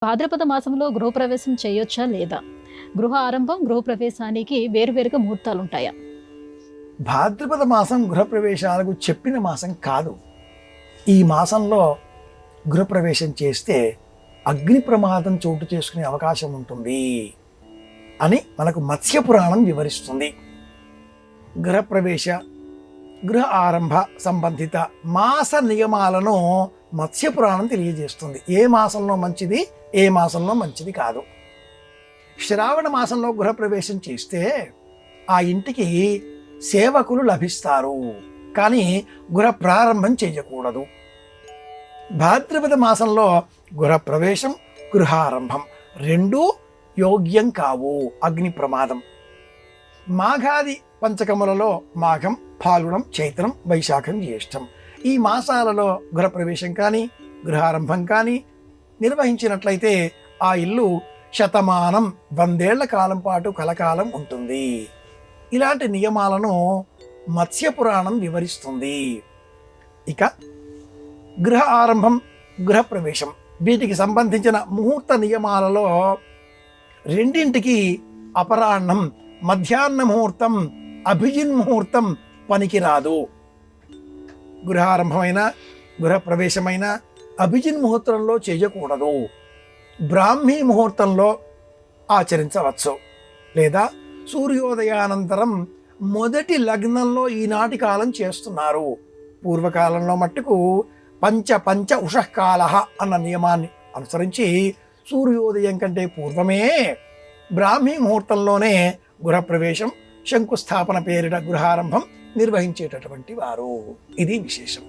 భాద్రపద మాసంలో గృహప్రవేశం చేయొచ్చా లేదా? గృహ ఆరంభం, గృహప్రవేశానికి వేరువేరుగా ముహూర్తాలుంటాయా? భాద్రపద మాసం గృహప్రవేశాలకు చెప్పిన మాసం కాదు. ఈ మాసంలో గృహప్రవేశం చేస్తే అగ్ని ప్రమాదం చోటు చేసుకునే అవకాశం ఉంటుంది అని మనకు మత్స్య పురాణం వివరిస్తుంది. గృహప్రవేశ, గృహ ఆరంభ సంబంధిత మాస నియమాలను మత్స్య పురాణం తెలియజేస్తుంది. ఏ మాసంలో మంచిది, ఏ మాసంలో మంచిది కాదు. శ్రావణ మాసంలో గృహప్రవేశం చేస్తే ఆ ఇంటికి సేవకులు లభిస్తారు, కానీ గృహ ప్రారంభం చేయకూడదు. భాద్రపద మాసంలో గృహప్రవేశం, గృహారంభం రెండూ యోగ్యం కావు, అగ్ని ప్రమాదం. మాఘాది పంచకములలో మాఘం, ఫాల్గుణం, చైత్రం, వైశాఖం, జ్యేష్టం ఈ మాసాలలో గృహప్రవేశం కానీ గృహారంభం కానీ నిర్వహించినట్లయితే ఆ ఇల్లు శతమానం 100 ఏళ్ల కాలం పాటు కలకాలం ఉంటుంది. ఇలాంటి నియమాలను మత్స్య పురాణం వివరిస్తుంది. ఇక గృహ ఆరంభం, గృహప్రవేశం వీటికి సంబంధించిన ముహూర్త నియమాలలో రెండింటికి అపరాహ్నం, మధ్యాహ్న ముహూర్తం, అభిజిన్ ముహూర్తం పనికిరాదు. గృహారంభమైన గృహప్రవేశమైన అభిజిన్ ముహూర్తంలో చేయకూడదు. బ్రాహ్మీ ముహూర్తంలో ఆచరించవచ్చు, లేదా సూర్యోదయానంతరం మొదటి లగ్నంలో ఈనాటి కాలం చేస్తున్నారు. పూర్వకాలంలో మట్టుకు పంచ ఉషఃకాల అన్న నియమాన్ని అనుసరించి సూర్యోదయం కంటే పూర్వమే బ్రాహ్మీ ముహూర్తంలోనే గృహప్రవేశం, శంకుస్థాపన పేరిట గృహారంభం నిర్వహించేటటువంటి వారు. ఇది విశేషం.